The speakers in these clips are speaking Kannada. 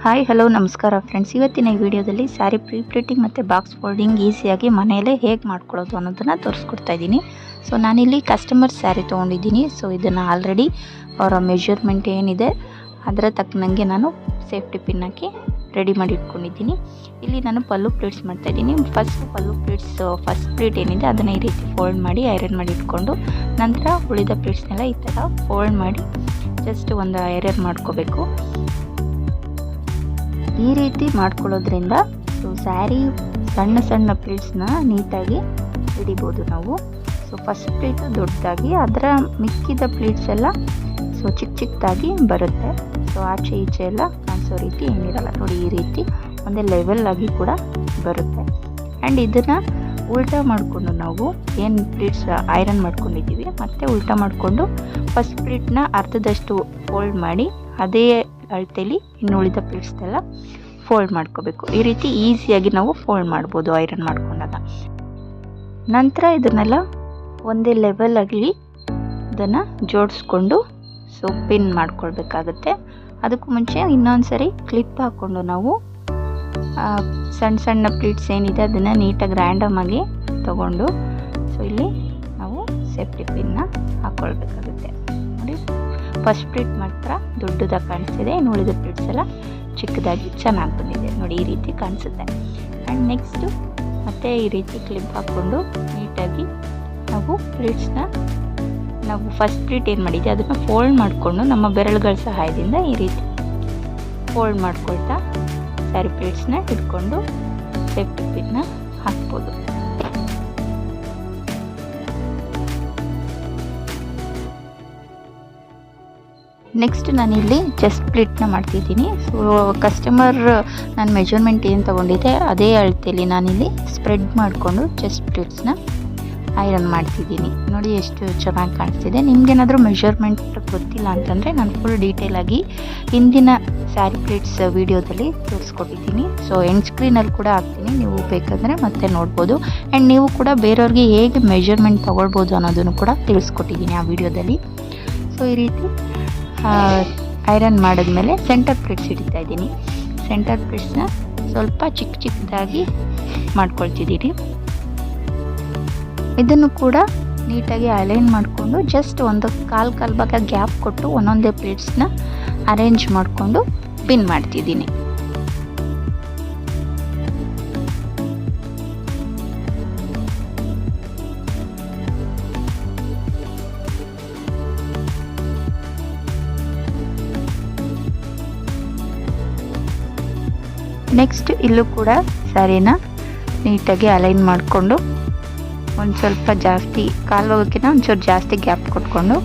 ಹಾಯ್ ಹಲೋ ನಮಸ್ಕಾರ ಫ್ರೆಂಡ್ಸ್, ಇವತ್ತಿನ ಈ ವಿಡಿಯೋದಲ್ಲಿ ಸ್ಯಾರಿ ಪ್ರೀ ಪ್ಲೇಟಿಂಗ್ ಮತ್ತು ಬಾಕ್ಸ್ ಫೋಲ್ಡಿಂಗ್ ಈಸಿಯಾಗಿ ಮನೆಯಲ್ಲೇ ಹೇಗೆ ಮಾಡ್ಕೊಳ್ಳೋದು ಅನ್ನೋದನ್ನು ತೋರಿಸ್ಕೊಡ್ತಾ ಇದ್ದೀನಿ. ಸೊ ನಾನಿಲ್ಲಿ ಕಸ್ಟಮರ್ ಸ್ಯಾರಿ ತೊಗೊಂಡಿದ್ದೀನಿ. ಸೊ ಇದನ್ನು ಆಲ್ರೆಡಿ ಅವರ ಮೆಜರ್ಮೆಂಟ್ ಏನಿದೆ ಅದರ ತಕ್ಕನಂಗೆ ನಾನು ಸೇಫ್ಟಿ ಪಿನ್ ಹಾಕಿ ರೆಡಿ ಮಾಡಿ ಇಟ್ಕೊಂಡಿದ್ದೀನಿ. ಇಲ್ಲಿ ನಾನು ಪಲ್ಲು ಪ್ಲೇಟ್ಸ್ ಮಾಡ್ತಾಯಿದ್ದೀನಿ. ಫಸ್ಟ್ ಪ್ಲೇಟ್ ಏನಿದೆ ಅದನ್ನು ಈ ರೀತಿ ಫೋಲ್ಡ್ ಮಾಡಿ ಐರನ್ ಮಾಡಿ ಇಟ್ಕೊಂಡು ನಂತರ ಉಳಿದ ಪ್ಲೇಟ್ಸ್ನೆಲ್ಲ ಈ ಥರ ಫೋಲ್ಡ್ ಮಾಡಿ ಜಸ್ಟ್ ಒಂದು ಐರನ್ ಮಾಡ್ಕೋಬೇಕು. ಈ ರೀತಿ ಮಾಡ್ಕೊಳ್ಳೋದ್ರಿಂದ ಸ್ಯಾರಿ ಸಣ್ಣ ಸಣ್ಣ ಪ್ಲೇಟ್ಸ್ನ ನೀಟಾಗಿ ಹಿಡಿಬೋದು ನಾವು. ಸೊ ಫಸ್ಟ್ ಪ್ಲೇಟು ದೊಡ್ಡದಾಗಿ, ಅದರ ಮಿಕ್ಕಿದ ಪ್ಲೇಟ್ಸ್ ಎಲ್ಲ ಚಿಕ್ಕ ಚಿಕ್ಕದಾಗಿ ಬರುತ್ತೆ. ಸೊ ಆಚೆ ಈಚೆ ಎಲ್ಲ ಕಾಣಿಸೋ ರೀತಿ ಏನಿರಲ್ಲ ನೋಡಿ, ಈ ರೀತಿ ಒಂದೇ ಲೆವೆಲ್ ಆಗಿ ಕೂಡ ಬರುತ್ತೆ. ಆ್ಯಂಡ್ ಇದನ್ನು ಉಲ್ಟಾ ಮಾಡಿಕೊಂಡು ನಾವು ಏನು ಪ್ಲೇಟ್ಸ್ ಐರನ್ ಮಾಡ್ಕೊಂಡಿದ್ದೀವಿ ಮತ್ತು ಉಲ್ಟಾ ಮಾಡಿಕೊಂಡು ಫಸ್ಟ್ ಪ್ಲೇಟ್ನ ಅರ್ಧದಷ್ಟು ಫೋಲ್ಡ್ ಮಾಡಿ ಅದೇ ಅಳತೆಯಲ್ಲಿ ಇನ್ನು ಉಳಿದ ಪ್ಲೇಟ್ಸ್ನೆಲ್ಲ ಫೋಲ್ಡ್ ಮಾಡ್ಕೋಬೇಕು. ಈ ರೀತಿ ಈಸಿಯಾಗಿ ನಾವು ಫೋಲ್ಡ್ ಮಾಡ್ಬೋದು ಐರನ್ ಮಾಡ್ಕೊಂಡಾಗ. ನಂತರ ಇದನ್ನೆಲ್ಲ ಒಂದೇ ಲೆವೆಲ್ ಆಗಿ ಇದನ್ನು ಜೋಡಿಸ್ಕೊಂಡು ಪಿನ್ ಮಾಡ್ಕೊಳ್ಬೇಕಾಗತ್ತೆ. ಅದಕ್ಕೂ ಮುಂಚೆ ಇನ್ನೊಂದು ಸರಿ ಕ್ಲಿಪ್ ಹಾಕ್ಕೊಂಡು ನಾವು ಸಣ್ಣ ಸಣ್ಣ ಪ್ಲೇಟ್ಸ್ ಏನಿದೆ ಅದನ್ನು ನೀಟಾಗಿ ರ್ಯಾಂಡಮ್ ಆಗಿ ತಗೊಂಡು ಇಲ್ಲಿ ನಾವು ಸೇಫ್ಟಿ ಪಿನ್ನ ಹಾಕ್ಕೊಳ್ಬೇಕಾಗುತ್ತೆ. ನೋಡಿ, ಫಸ್ಟ್ ಪ್ಲೇಟ್ ಮಾತ್ರ ದೊಡ್ಡದಾಗಿ ಕಾಣಿಸ್ತಿದೆ, ಇನ್ನು ಉಳಿದ ಪ್ಲೇಟ್ಸ್ ಎಲ್ಲ ಚಿಕ್ಕದಾಗಿ ಚೆನ್ನಾಗಿ ಬಂದಿದೆ ನೋಡಿ, ಈ ರೀತಿ ಕಾಣಿಸುತ್ತೆ. ಆ್ಯಂಡ್ ನೆಕ್ಸ್ಟು ಮತ್ತೆ ಈ ರೀತಿ ಕ್ಲಿಪ್ ಹಾಕ್ಕೊಂಡು ನೀಟಾಗಿ ನಾವು ಪ್ಲೇಟ್ಸ್ನ ನಾವು ಫಸ್ಟ್ ಪ್ಲೇಟ್ ಏನು ಮಾಡಿದ್ದೆ ಅದನ್ನು ಫೋಲ್ಡ್ ಮಾಡಿಕೊಂಡು ನಮ್ಮ ಬೆರಳುಗಳ ಸಹಾಯದಿಂದ ಈ ರೀತಿ ಫೋಲ್ಡ್ ಮಾಡ್ಕೊಳ್ತಾ ಸ್ಯಾರಿ ಪ್ಲೇಟ್ಸ್ನ ಇಟ್ಕೊಂಡು ಸೇಫ್ಟಿ ಪಿನ್ನ ಹಾಕ್ಬೋದು. ನೆಕ್ಸ್ಟ್ ನಾನಿಲ್ಲಿ ಚೆಸ್ಟ್ ಪ್ಲೇಟ್ನ ಮಾಡ್ತಿದ್ದೀನಿ. ಸೊ ಕಸ್ಟಮರ್ ನಾನು ಮೆಜರ್ಮೆಂಟ್ ಏನು ತೊಗೊಂಡಿದ್ದೆ ಅದೇ ಅಳತೆಯಲ್ಲಿ ನಾನಿಲ್ಲಿ ಸ್ಪ್ರೆಡ್ ಮಾಡಿಕೊಂಡು ಚೆಸ್ಟ್ ಪ್ಲೇಟ್ಸ್ನ ಐರನ್ ಮಾಡ್ತಿದ್ದೀನಿ. ನೋಡಿ ಎಷ್ಟು ಚೆನ್ನಾಗಿ ಕಾಣಿಸ್ತಿದೆ. ನಿಮಗೇನಾದರೂ ಮೆಜರ್ಮೆಂಟ್ ಗೊತ್ತಿಲ್ಲ ಅಂತಂದರೆ ನಾನು ಫುಲ್ ಡೀಟೇಲಾಗಿ ಹಿಂದಿನ ಸ್ಯಾರಿ ಪ್ಲೇಟ್ಸ್ ವೀಡಿಯೋದಲ್ಲಿ ತೋರಿಸ್ಕೊಟ್ಟಿದ್ದೀನಿ. ಸೊ ಎಂಡ್ ಸ್ಕ್ರೀನಲ್ಲಿ ಕೂಡ ಹಾಕ್ತೀನಿ, ನೀವು ಬೇಕಂದರೆ ಮತ್ತೆ ನೋಡ್ಬೋದು. ಆ್ಯಂಡ್ ನೀವು ಕೂಡ ಬೇರೆಯವ್ರಿಗೆ ಹೇಗೆ ಮೆಜರ್ಮೆಂಟ್ ತೊಗೊಳ್ಬೋದು ಅನ್ನೋದನ್ನು ಕೂಡ ತಿಳಿಸ್ಕೊಟ್ಟಿದ್ದೀನಿ ಆ ವಿಡಿಯೋದಲ್ಲಿ. ಸೊ ಈ ರೀತಿ ಐರನ್ ಮಾಡಿದ್ಮೇಲೆ ಸೆಂಟರ್ ಪ್ಲೇಟ್ಸ್ ಹಿಡಿತಾ ಇದ್ದೀನಿ. ಸೆಂಟರ್ ಪ್ಲೇಟ್ಸ್ನ ಸ್ವಲ್ಪ ಚಿಕ್ಕ ಚಿಕ್ಕದಾಗಿ ಮಾಡ್ಕೊಳ್ತಿದ್ದೀನಿ. ಇದನ್ನು ಕೂಡ ನೀಟಾಗಿ ಅಲೈನ್ ಮಾಡಿಕೊಂಡು ಜಸ್ಟ್ ಒಂದು ಕಾಲು ಭಾಗ ಗ್ಯಾಪ್ ಕೊಟ್ಟು ಒಂದೊಂದೇ ಪ್ಲೇಟ್ಸ್ನ ಅರೇಂಜ್ ಮಾಡಿಕೊಂಡು ಪಿನ್ ಮಾಡ್ತಿದ್ದೀನಿ. ನೆಕ್ಸ್ಟ್ ಇಲ್ಲೂ ಕೂಡ ಸ್ಯಾರಿನ ನೀಟಾಗಿ ಅಲೈನ್ ಮಾಡಿಕೊಂಡು ಒಂದು ಸ್ವಲ್ಪ ಜಾಸ್ತಿ ಕಾಲು ಭಾಗಕ್ಕಿಂತ ಒಂಚೂರು ಜಾಸ್ತಿ ಗ್ಯಾಪ್ ಕೊಟ್ಕೊಂಡು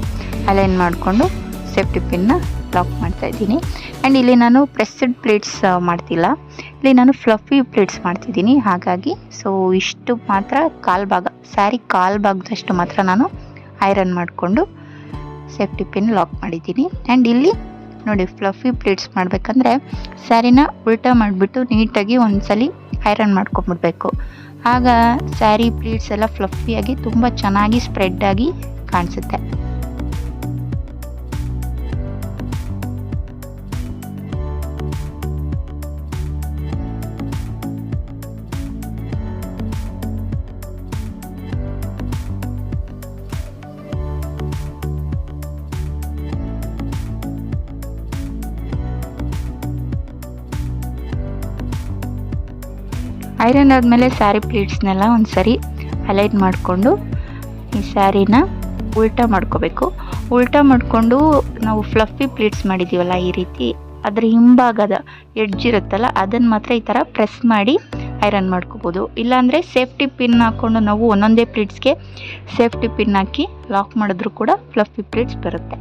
ಅಲೈನ್ ಮಾಡಿಕೊಂಡು ಸೇಫ್ಟಿ ಪಿನ್ನ ಲಾಕ್ ಮಾಡ್ತಾಯಿದ್ದೀನಿ. ಆ್ಯಂಡ್ ಇಲ್ಲಿ ನಾನು ಪ್ರೆಸ್ಡ್ ಪ್ಲೇಟ್ಸ್ ಮಾಡ್ತಿಲ್ಲ, ಇಲ್ಲಿ ನಾನು ಫ್ಲಫಿ ಪ್ಲೇಟ್ಸ್ ಮಾಡ್ತಿದ್ದೀನಿ. ಹಾಗಾಗಿ ಇಷ್ಟು ಮಾತ್ರ ಸ್ಯಾರಿ ಕಾಲು ಭಾಗದಷ್ಟು ಮಾತ್ರ ನಾನು ಐರನ್ ಮಾಡಿಕೊಂಡು ಸೇಫ್ಟಿ ಪಿನ್ ಲಾಕ್ ಮಾಡಿದ್ದೀನಿ. ಆ್ಯಂಡ್ ಇಲ್ಲಿ ನೋಡಿ, ಫ್ಲಫಿ ಪ್ಲೇಟ್ಸ್ ಮಾಡಬೇಕಂದ್ರೆ ಸ್ಯಾರಿನ ಉಲ್ಟಾ ಮಾಡಿಬಿಟ್ಟು ನೀಟಾಗಿ ಒಂದ್ಸಲಿ ಐರನ್ ಮಾಡ್ಕೊಂಬಿಡ್ಬೇಕು. ಆಗ ಸ್ಯಾರಿ ಪ್ಲೇಟ್ಸ್ ಎಲ್ಲ ಫ್ಲಫಿಯಾಗಿ ತುಂಬ ಚೆನ್ನಾಗಿ ಸ್ಪ್ರೆಡ್ ಆಗಿ ಕಾಣಿಸುತ್ತೆ. ಐರನ್ ಆದಮೇಲೆ ಸ್ಯಾರಿ ಪ್ಲೇಟ್ಸ್ನೆಲ್ಲ ಒಂದು ಸರಿ ಅಲೈನ್ ಮಾಡಿಕೊಂಡು ಈ ಸ್ಯಾರಿನ ಉಲ್ಟಾ ಮಾಡ್ಕೋಬೇಕು. ಉಲ್ಟಾ ಮಾಡಿಕೊಂಡು ನಾವು ಫ್ಲಫಿ ಪ್ಲೇಟ್ಸ್ ಮಾಡಿದ್ದೀವಲ್ಲ ಈ ರೀತಿ, ಅದರ ಹಿಂಭಾಗದ ಎಡ್ಜ್ ಇರುತ್ತಲ್ಲ ಅದನ್ನು ಮಾತ್ರ ಈ ಥರ ಪ್ರೆಸ್ ಮಾಡಿ ಐರನ್ ಮಾಡ್ಕೋಬೋದು. ಇಲ್ಲಾಂದರೆ ಸೇಫ್ಟಿ ಪಿನ್ ಹಾಕ್ಕೊಂಡು ನಾವು ಒಂದೊಂದೇ ಪ್ಲೇಟ್ಸ್ಗೆ ಸೇಫ್ಟಿ ಪಿನ್ ಹಾಕಿ ಲಾಕ್ ಮಾಡಿದ್ರೂ ಕೂಡ ಫ್ಲಫಿ ಪ್ಲೇಟ್ಸ್ ಬರುತ್ತೆ.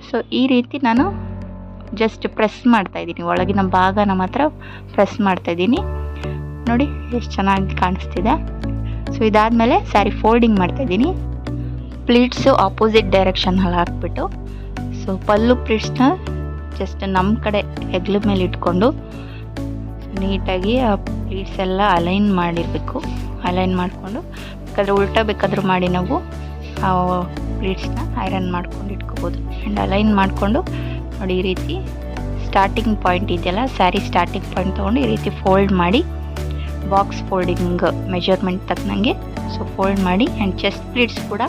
ಸೊ ಈ ರೀತಿ ನಾನು ಜಸ್ಟ್ ಪ್ರೆಸ್ ಮಾಡ್ತಾಯಿದ್ದೀನಿ, ಒಳಗಿನ ಭಾಗನ ಮಾತ್ರ ಪ್ರೆಸ್ ಮಾಡ್ತಾಯಿದ್ದೀನಿ. ನೋಡಿ ಎಷ್ಟು ಚೆನ್ನಾಗಿ ಕಾಣಿಸ್ತಿದೆ. ಸೊ ಇದಾದಮೇಲೆ ಸ್ಯಾರಿ ಫೋಲ್ಡಿಂಗ್ ಮಾಡ್ತಾಯಿದ್ದೀನಿ. ಪ್ಲೀಟ್ಸು ಆಪೋಸಿಟ್ ಡೈರೆಕ್ಷನಲ್ಲಿ ಹಾಕ್ಬಿಟ್ಟು ಪಲ್ಲು ಪ್ಲೀಟ್ಸ್ನ ಜಸ್ಟ್ ನಮ್ಮ ಕಡೆ ಹೆಗ್ಲ ಮೇಲೆ ಇಟ್ಕೊಂಡು ನೀಟಾಗಿ ಆ ಪ್ಲೀಟ್ಸ್ ಎಲ್ಲ ಅಲೈನ್ ಮಾಡಿರಬೇಕು. ಅಲೈನ್ ಮಾಡಿಕೊಂಡು ಬೇಕಾದ್ರೆ ಉಲ್ಟಾ ಬೇಕಾದರೂ ಮಾಡಿ ನಾವು ಆ ಪ್ಲೀಟ್ಸ್ನ ಐರನ್ ಮಾಡ್ಕೊಂಡು ಇಟ್ಕೋಬೋದು. ಆ್ಯಂಡ್ ಅಲೈನ್ ಮಾಡಿಕೊಂಡು ನೋಡಿ ಈ ರೀತಿ ಸ್ಟಾರ್ಟಿಂಗ್ ಪಾಯಿಂಟ್ ಇದೆಯಲ್ಲ, ಸ್ಯಾರಿ ಸ್ಟಾರ್ಟಿಂಗ್ ಪಾಯಿಂಟ್ ತೊಗೊಂಡು ಈ ರೀತಿ ಫೋಲ್ಡ್ ಮಾಡಿ ಬಾಕ್ಸ್ ಫೋಲ್ಡಿಂಗ್ ಮೆಜರ್ಮೆಂಟ್ ತಕ್ಕನಂಗೆ ಸೊ ಫೋಲ್ಡ್ ಮಾಡಿ. ಆ್ಯಂಡ್ ಚೆಸ್ಟ್ ಪ್ಲೀಟ್ಸ್ ಕೂಡ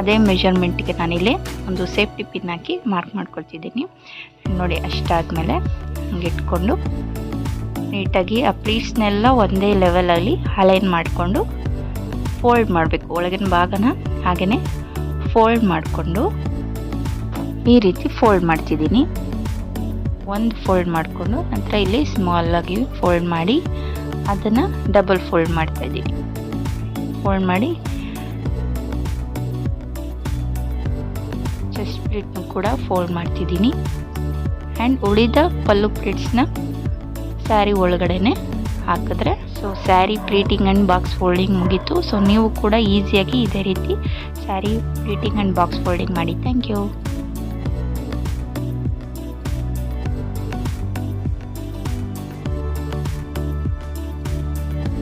ಅದೇ ಮೆಜರ್ಮೆಂಟ್ಗೆ ನಾನಿಲ್ಲಿ ಒಂದು ಸೇಫ್ಟಿ ಪಿನ್ ಹಾಕಿ ಮಾರ್ಕ್ ಮಾಡ್ಕೊಳ್ತಿದ್ದೀನಿ. ನೋಡಿ ಅಷ್ಟಾದಮೇಲೆ ಹಂಗೆ ಇಟ್ಕೊಂಡು ನೀಟಾಗಿ ಆ ಪ್ಲೀಟ್ಸ್ನೆಲ್ಲ ಒಂದೇ ಲೆವೆಲಲ್ಲಿ ಅಲೈನ್ ಮಾಡಿಕೊಂಡು ಫೋಲ್ಡ್ ಮಾಡಬೇಕು. ಒಳಗಿನ ಭಾಗನ ಹಾಗೆಯೇ ಫೋಲ್ಡ್ ಮಾಡಿಕೊಂಡು ಈ ರೀತಿ ಫೋಲ್ಡ್ ಮಾಡ್ತಿದ್ದೀನಿ. ಒಂದು ಫೋಲ್ಡ್ ಮಾಡಿಕೊಂಡು ನಂತರ ಇಲ್ಲಿ ಸ್ಮಾಲಾಗಿ ಫೋಲ್ಡ್ ಮಾಡಿ ಅದನ್ನು ಡಬಲ್ ಫೋಲ್ಡ್ ಮಾಡ್ತಾಯಿದ್ದೀನಿ. ಫೋಲ್ಡ್ ಮಾಡಿ ಚೆಸ್ಟ್ ಪ್ಲೇಟ್ನು ಕೂಡ ಫೋಲ್ಡ್ ಮಾಡ್ತಿದ್ದೀನಿ. ಆ್ಯಂಡ್ ಉಳಿದ ಪಲ್ಲು ಪ್ಲೇಟ್ಸ್ನ ಸ್ಯಾರಿ ಒಳಗಡೆನೆ ಹಾಕಿದ್ರೆ so sari pleating and box folding ಮುಗೀತು. ಸೊ ನೀವು ಕೂಡ ಈಸಿಯಾಗಿ ಇದೇ ರೀತಿ sari pleating and box folding ಮಾಡಿ. Thank you.